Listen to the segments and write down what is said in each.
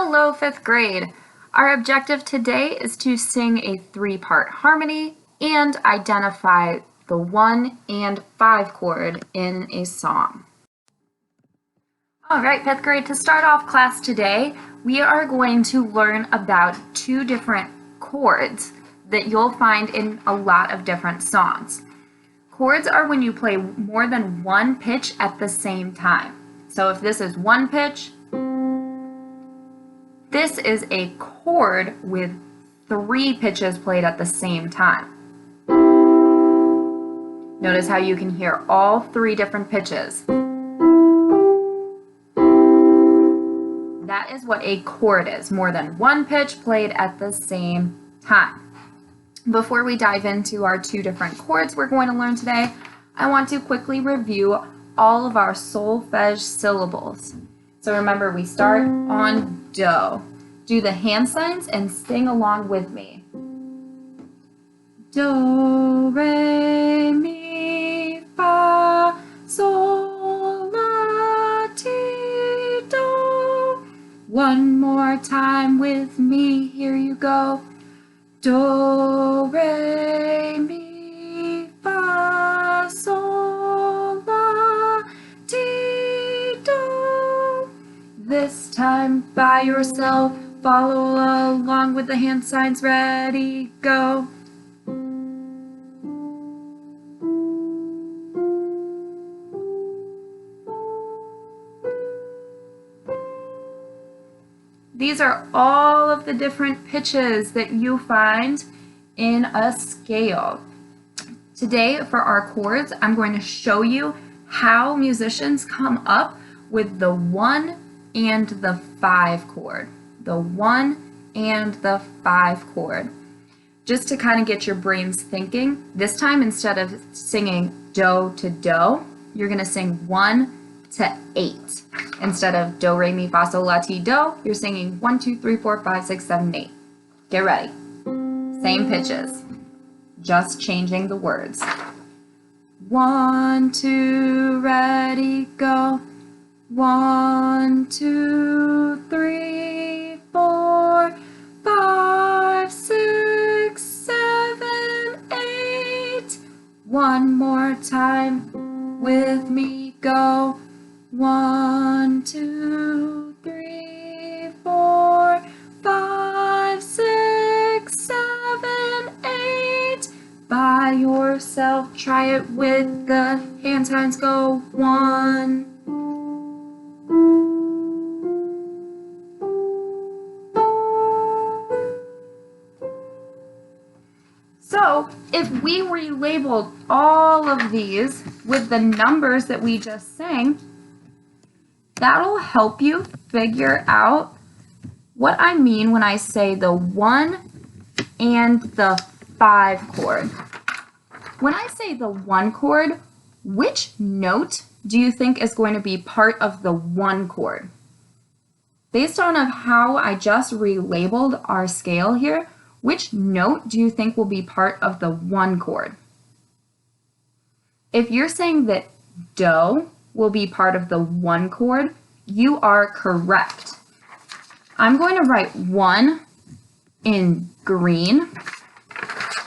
Hello, fifth grade. Our objective today is to sing a three-part harmony and identify the 1 and 5 chord in a song. All right, fifth grade, to start off class today, we are going to learn about two different chords that you'll find in a lot of different songs. Chords are when you play more than one pitch at the same time. So if this is one pitch, this is a chord with 3 pitches played at the same time. Notice how you can hear all 3 different pitches. That is what a chord is, more than one pitch played at the same time. Before we dive into our 2 different chords we're going to learn today, I want to quickly review all of our solfege syllables. So remember, we start on do. Do the hand signs and sing along with me. Do, re, mi, fa, sol, la, ti, do. One more time with me, here you go. Do, re, mi, fa, sol, la, ti, do. This time by yourself, follow along with the hand signs. Ready, go. These are all of the different pitches that you find in a scale. Today, for our chords, I'm going to show you how musicians come up with the 1 and the 5 chord. The 1 and the 5 chord. Just to kind of get your brains thinking, this time instead of singing do to do, you're going to sing 1 to 8. Instead of do, re, mi, fa, sol, la, ti, do, you're singing 1, 2, 3, 4, 5, 6, 7, 8. Get ready. Same pitches, just changing the words. 1, 2, ready, go. 1, 2, 3, 4, 5, 6, 7, 8. One more time with me, go. 1, 2, 3, 4, 5, 6, 7, 8. By yourself, try it with the hand signs, go. 1. So if we relabeled all of these with the numbers that we just sang, that'll help you figure out what I mean when I say the 1 and the 5 chord. When I say the 1 chord, which note do you think is going to be part of the 1 chord? Based on how I just relabeled our scale here, which note do you think will be part of the 1 chord? If you're saying that do will be part of the 1 chord, you are correct. I'm going to write 1 in green.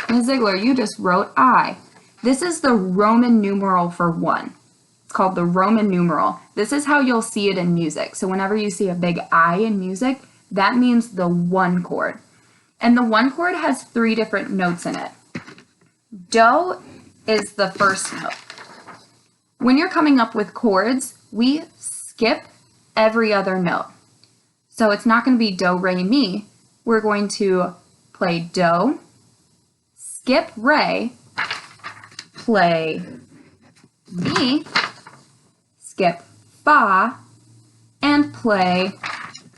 Ms. Ziegler, you just wrote I. This is the Roman numeral for 1. It's called the Roman numeral. This is how you'll see it in music. So whenever you see a big I in music, that means the 1 chord. And the 1 chord has 3 different notes in it. Do is the first note. When you're coming up with chords, we skip every other note. So it's not going to be do, re, mi. We're going to play do, skip re, play mi, skip fa, and play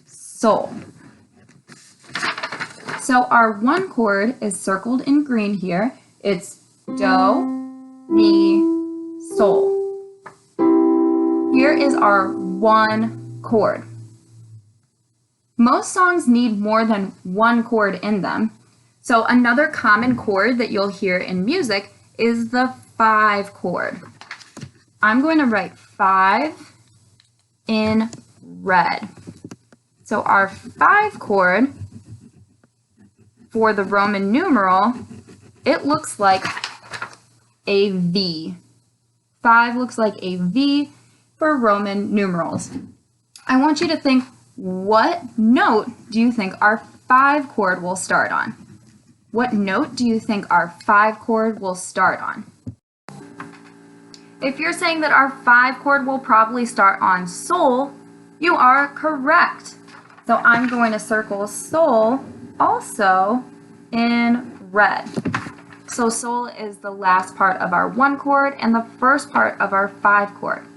sol. So our 1 chord is circled in green here. It's do, mi, sol. Here is our 1 chord. Most songs need more than 1 chord in them. So another common chord that you'll hear in music is the 5 chord. I'm going to write 5 in red. So our 5 chord for the Roman numeral, it looks like a V. 5 looks like a V for Roman numerals. I want you to think, what note do you think our 5 chord will start on? What note do you think our 5 chord will start on? If you're saying that our 5 chord will probably start on Sol, you are correct. So I'm going to circle Sol also in red. So Sol is the last part of our 1 chord and the first part of our 5 chord.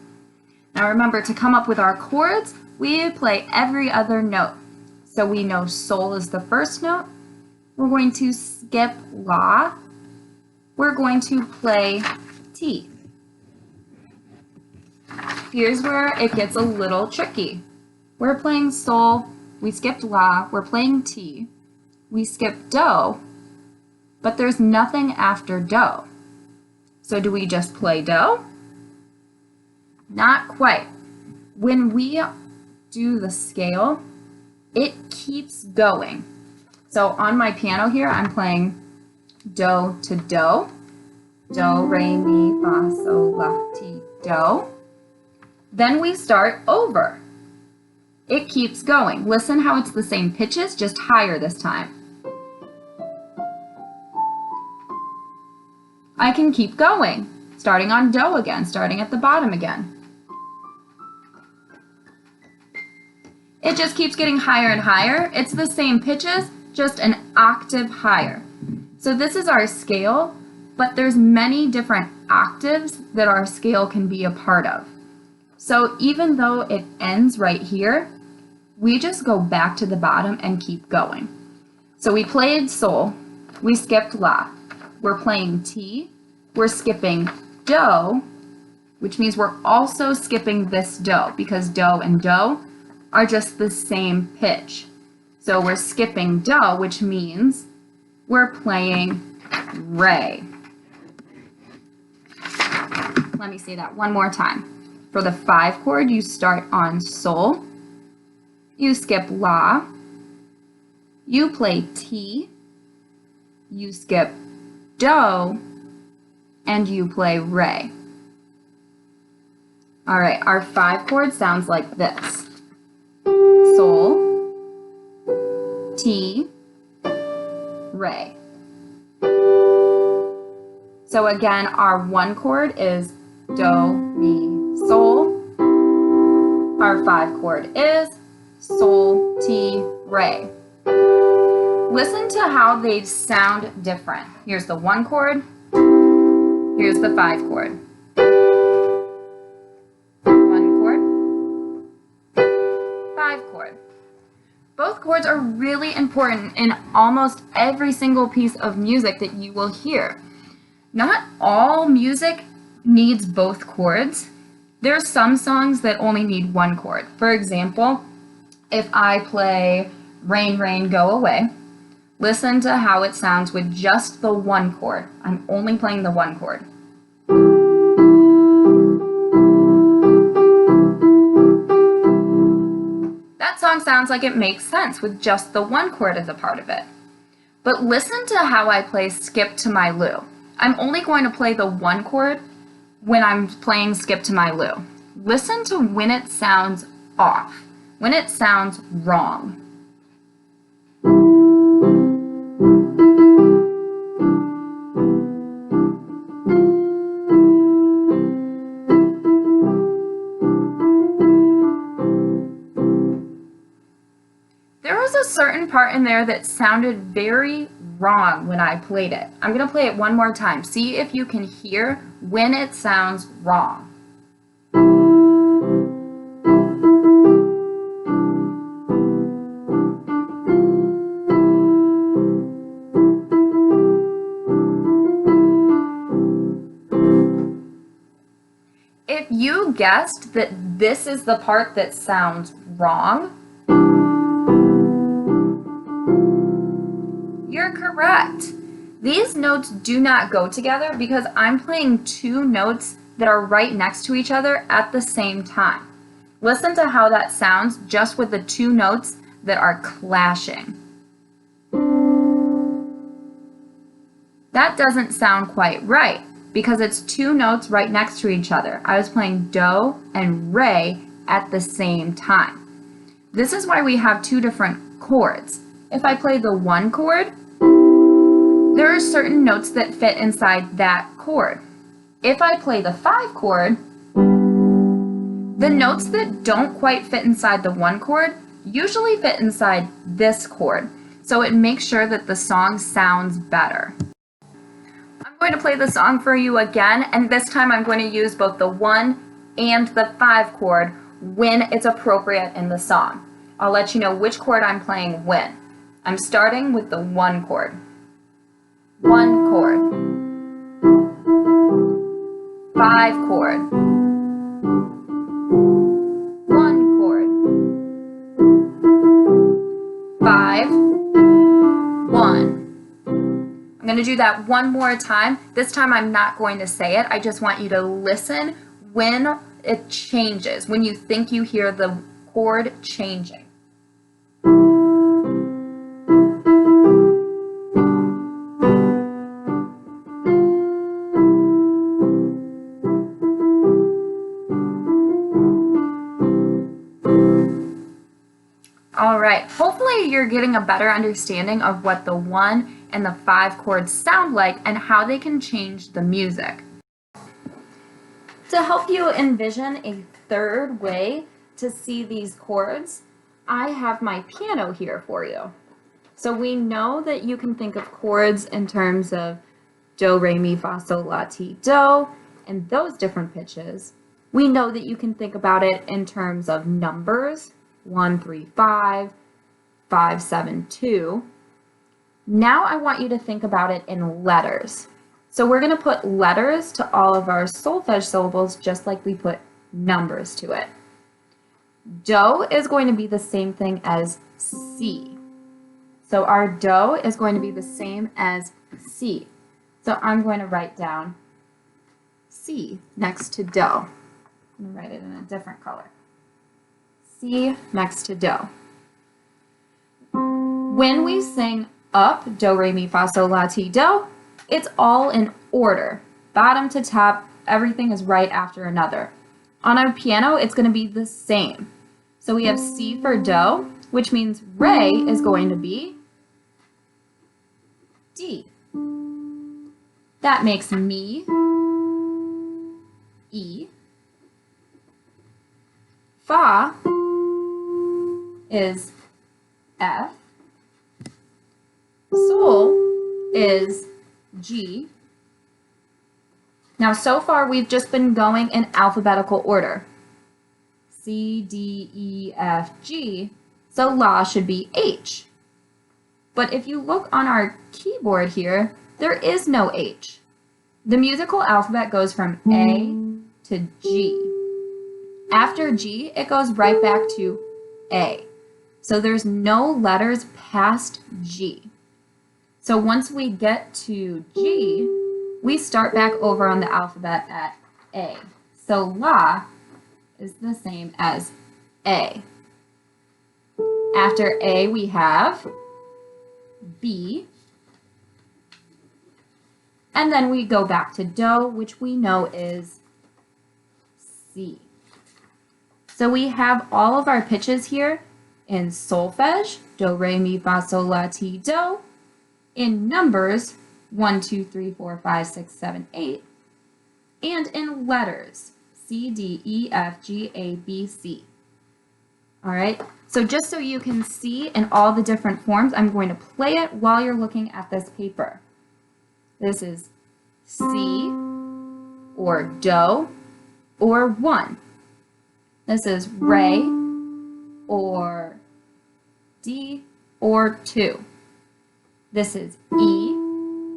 Now remember, to come up with our chords, we play every other note. So we know Sol is the first note. We're going to skip La. We're going to play Ti. Here's where it gets a little tricky. We're playing Sol, we skipped La, we're playing Ti, we skipped Do, but there's nothing after Do. So do we just play Do? Not quite. When we do the scale, it keeps going. So on my piano here, I'm playing Do to Do. Do, re, mi, fa, sol, la, ti, do. Then we start over. It keeps going. Listen how it's the same pitches, just higher this time. I can keep going, starting on Do again, starting at the bottom again. It just keeps getting higher and higher. It's the same pitches, just an octave higher. So this is our scale, but there's many different octaves that our scale can be a part of. So even though it ends right here, we just go back to the bottom and keep going. So we played Sol, we skipped La, we're playing Ti, we're skipping Do, which means we're also skipping this Do because Do and Do are just the same pitch. So we're skipping Do, which means we're playing Re. Let me say that one more time. For the 5 chord, you start on Sol, you skip La, you play Ti, you skip Do, and you play Re. All right, our 5 chord sounds like this. Sol, Ti, Re. So again, our 1 chord is Do, Mi, Sol. Our 5 chord is Sol, Ti, Re. Listen to how they sound different. Here's the 1 chord. Here's the 5 chord. 1 chord, 5 chord. Both chords are really important in almost every single piece of music that you will hear. Not all music needs both chords. There's some songs that only need 1 chord. For example, if I play Rain, Rain, Go Away, listen to how it sounds with just the 1 chord. I'm only playing the 1 chord. That song sounds like it makes sense with just the 1 chord as a part of it. But listen to how I play Skip to My Lou. I'm only going to play the 1 chord when I'm playing Skip to My Lou. Listen to when it sounds off, when it sounds wrong. There was a certain part in there that sounded very wrong when I played it. I'm going to play it one more time. See if you can hear when it sounds wrong. If you guessed that this is the part that sounds wrong, you're correct. These notes do not go together because I'm playing 2 notes that are right next to each other at the same time. Listen to how that sounds just with the 2 notes that are clashing. That doesn't sound quite right because it's two notes right next to each other. I was playing do and re at the same time. This is why we have two different chords. If I play the one chord, there are certain notes that fit inside that chord. If I play the 5 chord, the notes that don't quite fit inside the one chord usually fit inside this chord, so it makes sure that the song sounds better. I'm going to play the song for you again, and this time I'm going to use both the 1 and the 5 chord when it's appropriate in the song. I'll let you know which chord I'm playing when. I'm starting with the 1 chord. 1 chord. 5 chord. 1 chord. 5, 1. I'm going to do that one more time. This time I'm not going to say it. I just want you to listen when it changes, when you think you hear the chord changing. All right, hopefully you're getting a better understanding of what the 1 and the 5 chords sound like and how they can change the music. To help you envision a third way to see these chords, I have my piano here for you. So we know that you can think of chords in terms of do, re, mi, fa, sol, la, ti, do, and those different pitches. We know that you can think about it in terms of numbers, 1, 3, 5, 5, 7, 2. Now I want you to think about it in letters. So we're going to put letters to all of our solfege syllables just like we put numbers to it. Do is going to be the same thing as C. So our do is going to be the same as C. So I'm going to write down C next to do. I'm going to write it in a different color. C next to do. When we sing up, do, re, mi, fa, sol, la, ti, do, it's all in order. Bottom to top, everything is right after another. On our piano, it's going to be the same. So we have C for do, which means re is going to be D. That makes mi, E. Fa is F. Sol is G. Now, so far, we've just been going in alphabetical order. C, D, E, F, G. So La should be H. But if you look on our keyboard here, there is no H. The musical alphabet goes from A to G. After G, it goes right back to A. So there's no letters past G. So once we get to G, we start back over on the alphabet at A. So La is the same as A. After A, we have B. And then we go back to do, which we know is C. So we have all of our pitches here in solfege, do, re, mi, fa, sol, la, ti, do. In numbers, 1, 2, 3, 4, 5, 6, 7, 8. And in letters, C, D, E, F, G, A, B, C. All right, so just so you can see in all the different forms, I'm going to play it while you're looking at this paper. This is C, or do, or 1. This is re, or D, or 2. This is E,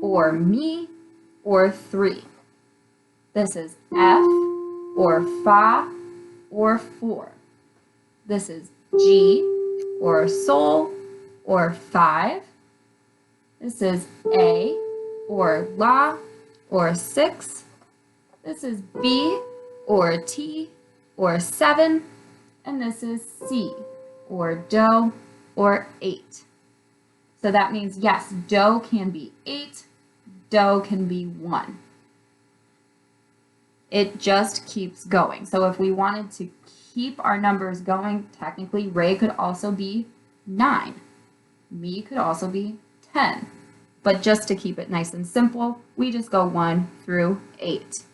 or mi, or 3. This is F, or fa, or 4. This is G, or sol, or 5. This is A, or la, or 6. This is B, or T, or 7. And this is C, or do, or 8. So that means, yes, do can be 8, do can be 1. It just keeps going. So if we wanted to keep our numbers going, technically Ray could also be 9. Me could also be 10. But just to keep it nice and simple, we just go 1 through 8.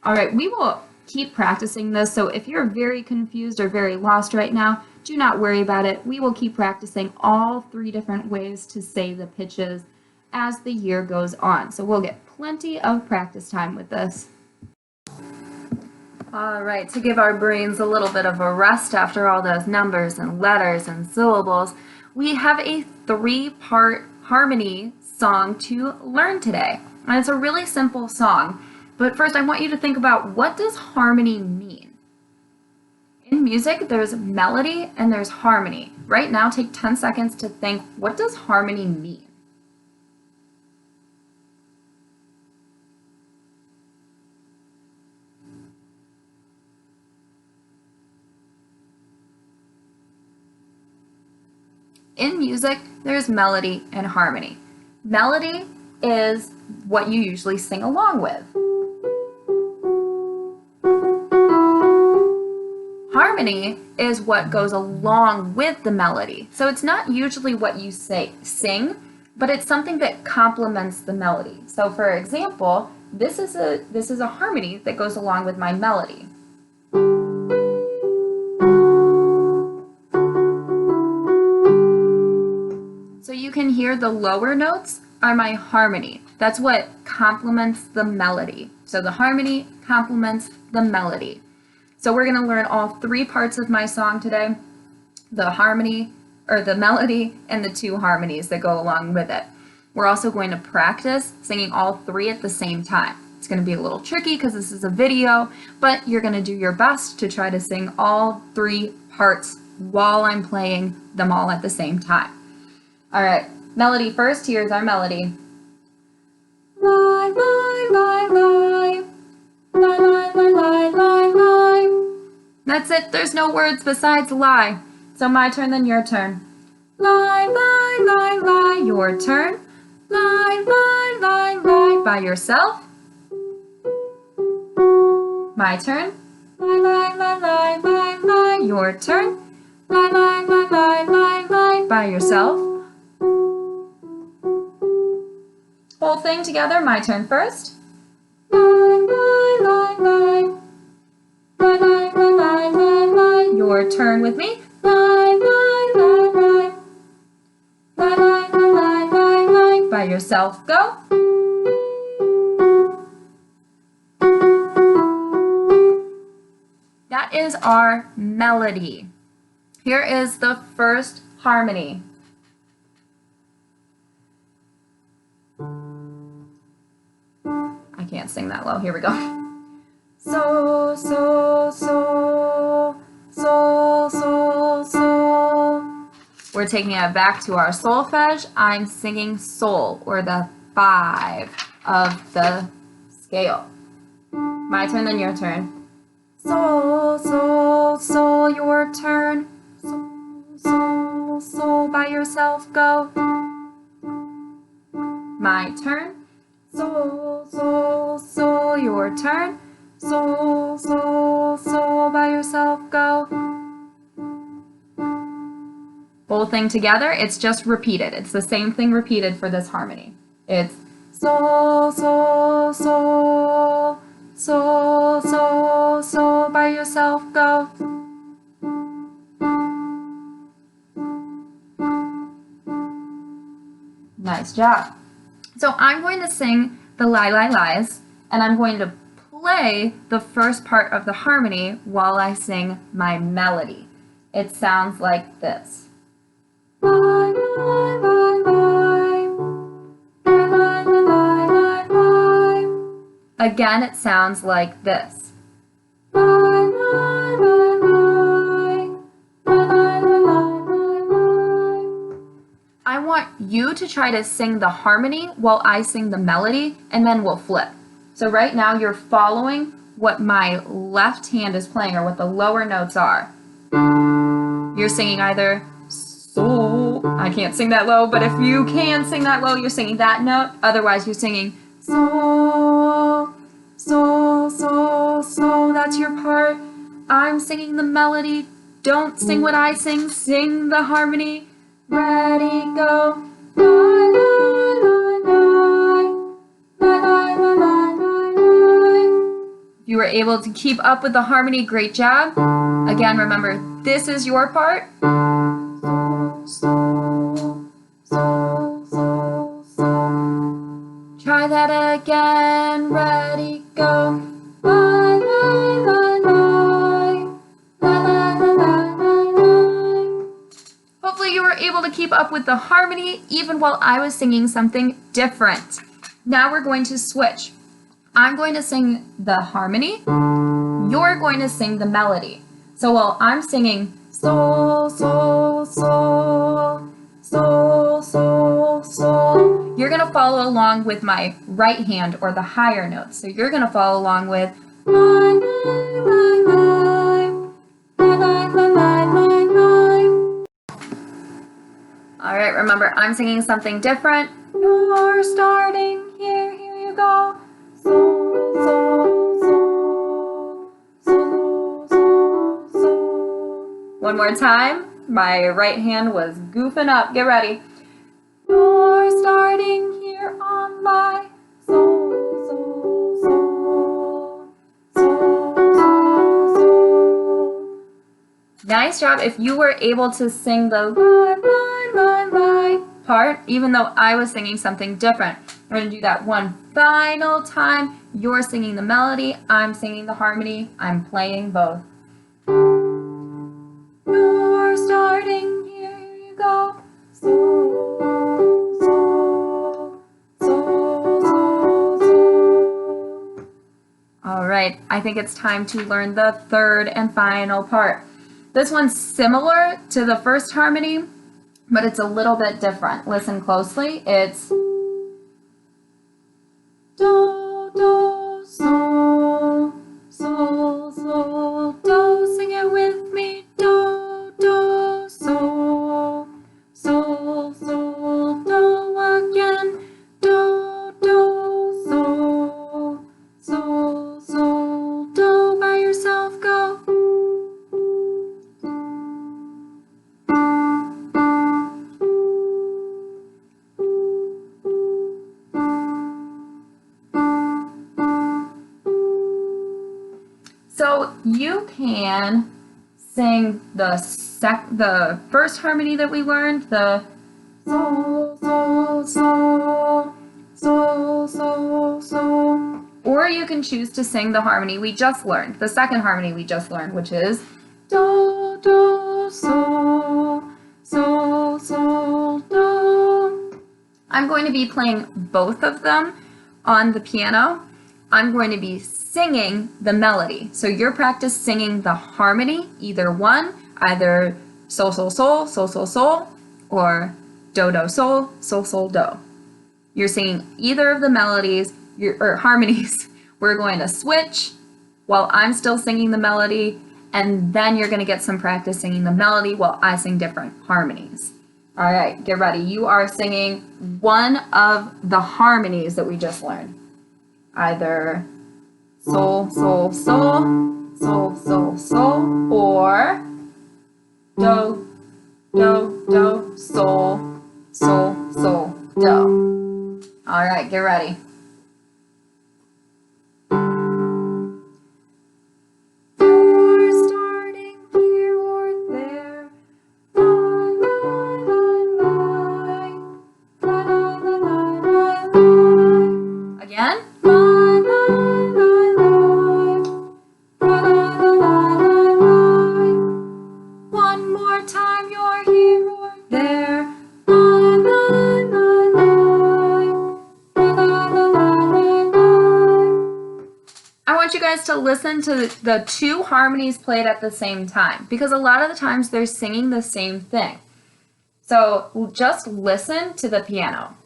All right, we will keep practicing this. So if you're very confused or very lost right now, do not worry about it. We will keep practicing all 3 different ways to say the pitches as the year goes on. So we'll get plenty of practice time with this. All right, to give our brains a little bit of a rest after all those numbers and letters and syllables, we have a 3-part harmony song to learn today. And it's a really simple song. But first, I want you to think about, what does harmony mean? In music, there's melody and there's harmony. Right now, take 10 seconds to think, what does harmony mean? In music, there's melody and harmony. Melody is what you usually sing along with. Harmony is what goes along with the melody. So it's not usually what you sing, but it's something that complements the melody. So for example, this is a harmony that goes along with my melody. So you can hear the lower notes are my harmony. That's what complements the melody. So the harmony complements the melody. So we're going to learn all 3 parts of my song today, the harmony, or the melody, and the 2 harmonies that go along with it. We're also going to practice singing all 3 at the same time. It's going to be a little tricky because this is a video, but you're going to do your best to try to sing all 3 parts while I'm playing them all at the same time. All right, melody first. Here's our melody. Lie, lie, lie, lie. Lie, lie, lie, lie, lie, lie. That's it. There's no words besides lie. So my turn, then your turn. Lie, lie, lie, lie. Your turn. Lie, lie, lie, lie. By yourself. My turn. Lie, lie, lie, lie, lie, lie. Your turn. Lie, lie, lie, lie, lie, lie. By yourself. Whole thing together. My turn first. Lie, lie, lie, lie. Lie, lie, lie, lie, lie, lie. Your turn with me. Lie, lie, lie, lie. Lie, lie, lie, lie, lie, lie. By yourself, go. That is our melody. Here is the first harmony. I can't sing that low. Here we go. So, so, so, so, so, so. We're taking it back to our solfege. I'm singing sol, or the 5 of the scale. My turn, then your turn. So, so, so, your turn. So, so, so, by yourself, go. My turn. So, so, so, your turn. So, so, so, by yourself, go. Whole thing together, it's just repeated. It's the same thing repeated for this harmony. It's so, so, so, so, so, so, by yourself, go. Nice job. So I'm going to sing the lie, lie, lies, and I'm going to play the first part of the harmony while I sing my melody. It sounds like this. Lie, lie, lie, lie. Lie, lie, lie, lie, lie. Again, it sounds like this. Lie, lie, lie, lie. Lie, lie, lie, lie, lie. I want you to try to sing the harmony while I sing the melody, and then we'll flip. So right now you're following what my left hand is playing, or what the lower notes are. You're singing either so. I can't sing that low, but if you can sing that low, you're singing that note. Otherwise, you're singing so, so, so, so. That's your part. I'm singing the melody. Don't sing what I sing. Sing the harmony. Ready, go. La, la, la, la, la, la, la. If you were able to keep up with the harmony, great job. Again, remember, this is your part. So, so, so, so. Try that again. Ready, go. La, la, la, la. La, la, la, la, la, la. Hopefully you were able to keep up with the harmony even while I was singing something different. Now we're going to switch. I'm going to sing the harmony. You're going to sing the melody. So while I'm singing so, so, so, so, so, so, you're going to follow along with my right hand or the higher notes. So you're going to follow along with la, la, la, la, la, la, la, la, la. All right, remember, I'm singing something different. You're starting here you go. So, so, so, so, so, so. One more time. My right hand was goofing up. Get ready. You're starting here on my so, so, so, so, so, so. Nice job. If you were able to sing the la part, even though I was singing something different. We're going to do that one final time. You're singing the melody, I'm singing the harmony, I'm playing both. You're starting here you go. So, so, so, so, so. All right, I think it's time to learn the third and final part. This one's similar to the first harmony, but it's a little bit different. Listen closely. It's do, do, so, so, so, do. Sing it with me. Do, do, so, so, so, do again. Do, do, so, so, so, do. By yourself, go. So you can sing the first harmony that we learned, the so, so, so, so, so, so, or you can choose to sing the harmony we just learned, the second harmony we just learned, which is do, do, so, so, so, do. I'm going to be playing both of them on the piano. I'm going to be singing the melody. So you're practice singing the harmony, either one, either sol, sol, sol, sol, sol, sol, or do, do, sol, sol, sol, do. You're singing either of the melodies, or harmonies. We're going to switch while I'm still singing the melody, and then you're going to get some practice singing the melody while I sing different harmonies. All right, get ready. You are singing one of the harmonies that we just learned. Either sol, sol, sol, sol, sol, sol, or do, do, do, sol, sol, sol, do. All right, get ready. You're starting here or there. La, la, la, la, la, la, la, la. Again. One more time, you're here or there. I want you guys to listen to the two harmonies played at the same time, because a lot of the times they're singing the same thing. So just listen to the piano.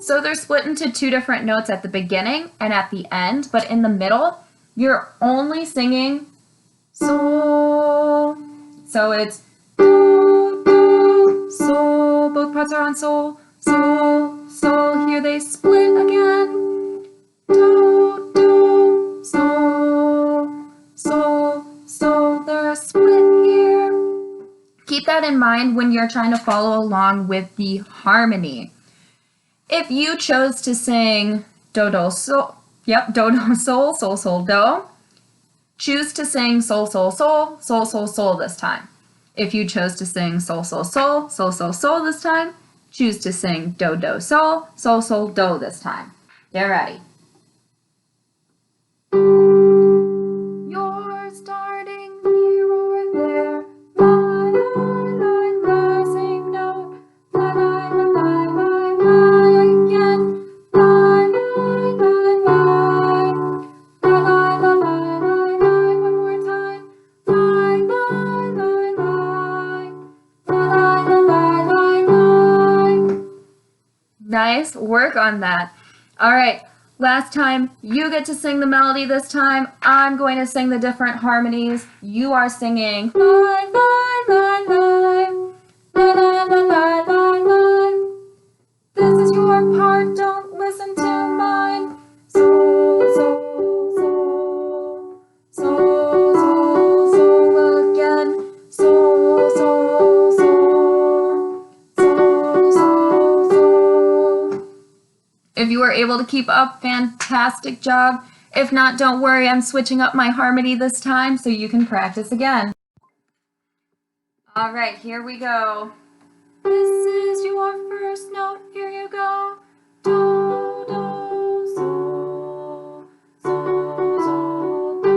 So they're split into two different notes at the beginning and at the end, but in the middle, you're only singing sol. So it's do, do, sol. Both parts are on sol, sol, sol. Here they split again. Do, do, sol, sol, sol. They're split here. Keep that in mind when you're trying to follow along with the harmony. If you chose to sing do, do, sol, do, do, sol, sol, sol, do, choose to sing sol, sol, sol, sol, sol, sol this time. If you chose to sing sol, sol, sol, sol, sol, sol this time, choose to sing do, do, sol, sol, sol, do this time. Get ready. You're starting here or there. La, la, la, la, same note. La, la, la, la, la, la, again. La, la, la, la. La, la, la, la, la, la, one more time. La, la, la, la. La, la, la, la, la. Nice work on that. All right. Last time, you get to sing the melody this time. I'm going to sing the different harmonies. You are singing la la la la la la la la la la. This is your part, don't listen to mine. Sol, sol, sol, sol, sol, sol again. Sol, sol, sol, sol, sol, sol. If you were able to keep up, fantastic job. If not, don't worry, I'm switching up my harmony this time so you can practice again. All right, here we go. This is your first note, here you go. Do, do, sol, sol, sol, do.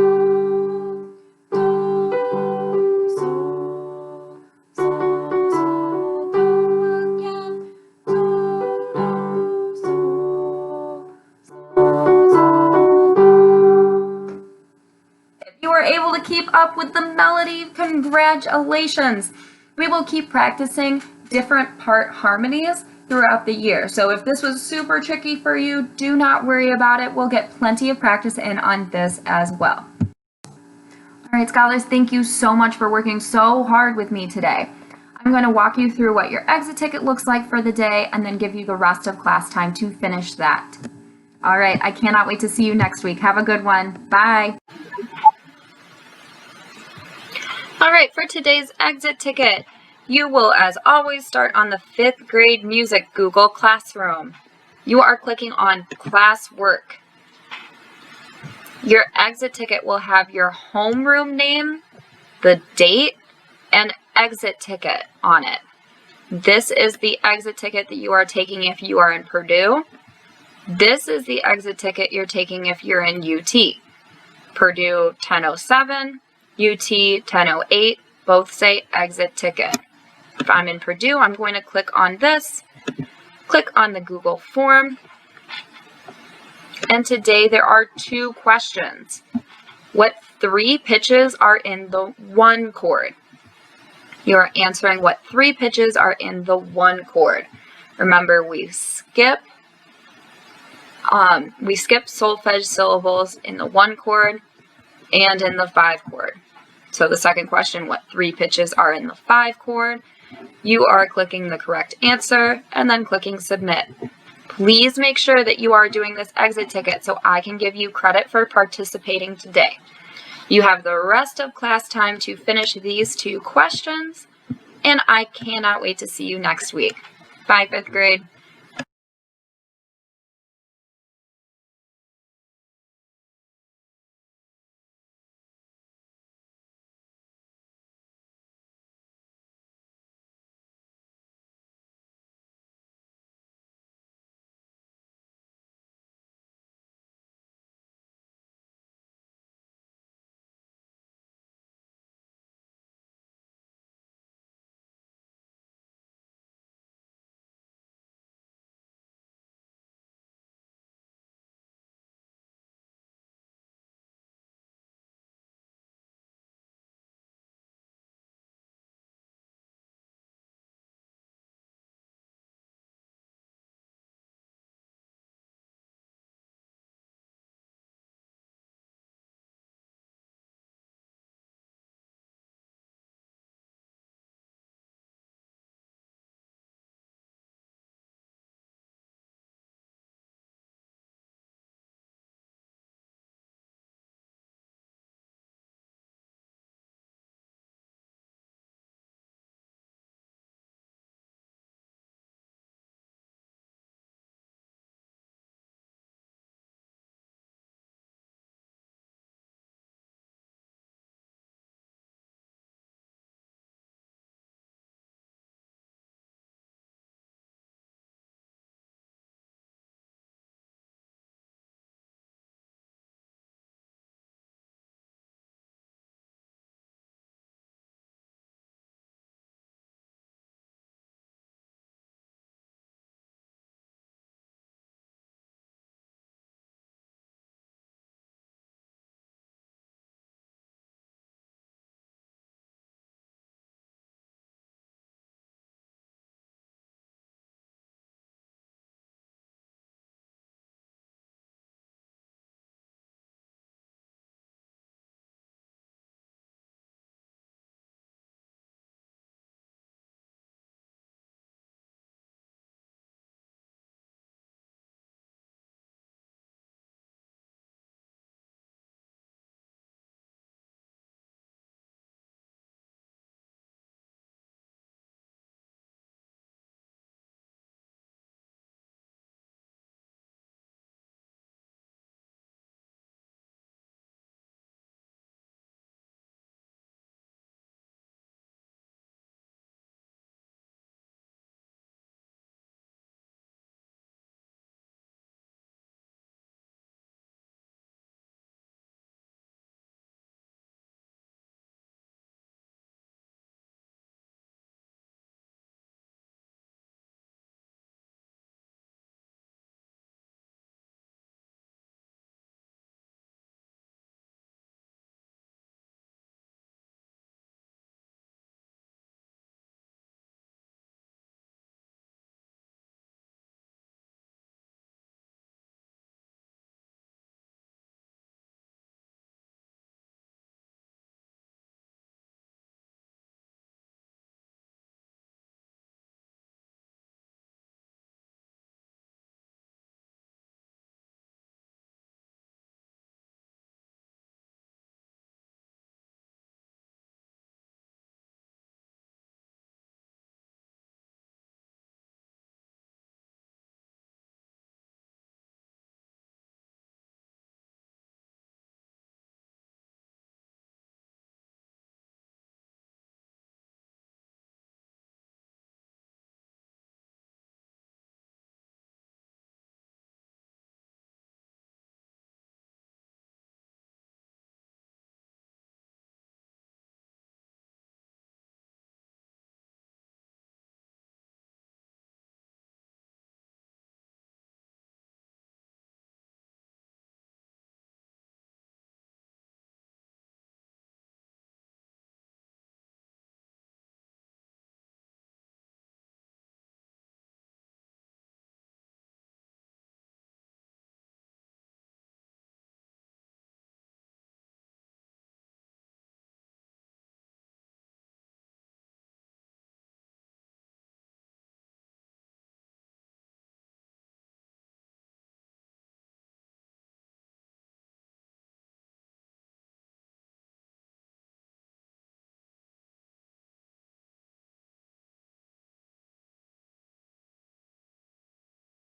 Do, sol, sol, sol, do again. Do, do, sol, sol, sol, do. If you were able to keep up with the melody, congratulations. We will keep practicing different part harmonies throughout the year. So if this was super tricky for you, do not worry about it. We'll get plenty of practice in on this as well. All right, scholars, thank you so much for working so hard with me today. I'm going to walk you through what your exit ticket looks like for the day and then give you the rest of class time to finish that. All right, I cannot wait to see you next week. Have a good one. Bye. All right, for today's exit ticket, you will, as always, start on the 5th grade music Google Classroom. You are clicking on classwork. Your exit ticket will have your homeroom name, the date, and exit ticket on it. This is the exit ticket that you are taking if you are in Purdue. This is the exit ticket you're taking if you're in UT. Purdue 1007, UT 1008, both say exit ticket. If I'm in Purdue, I'm going to click on this, click on the Google form, and today there are 2 questions. What 3 pitches are in the 1 chord? You're answering what 3 pitches are in the 1 chord. Remember, we skip solfege syllables in the 1 chord and in the 5 chord. So the second question, what 3 pitches are in the 5 chord? You are clicking the correct answer and then clicking submit. Please make sure that you are doing this exit ticket so I can give you credit for participating today. You have the rest of class time to finish these 2 questions, and I cannot wait to see you next week. Bye, 5th grade.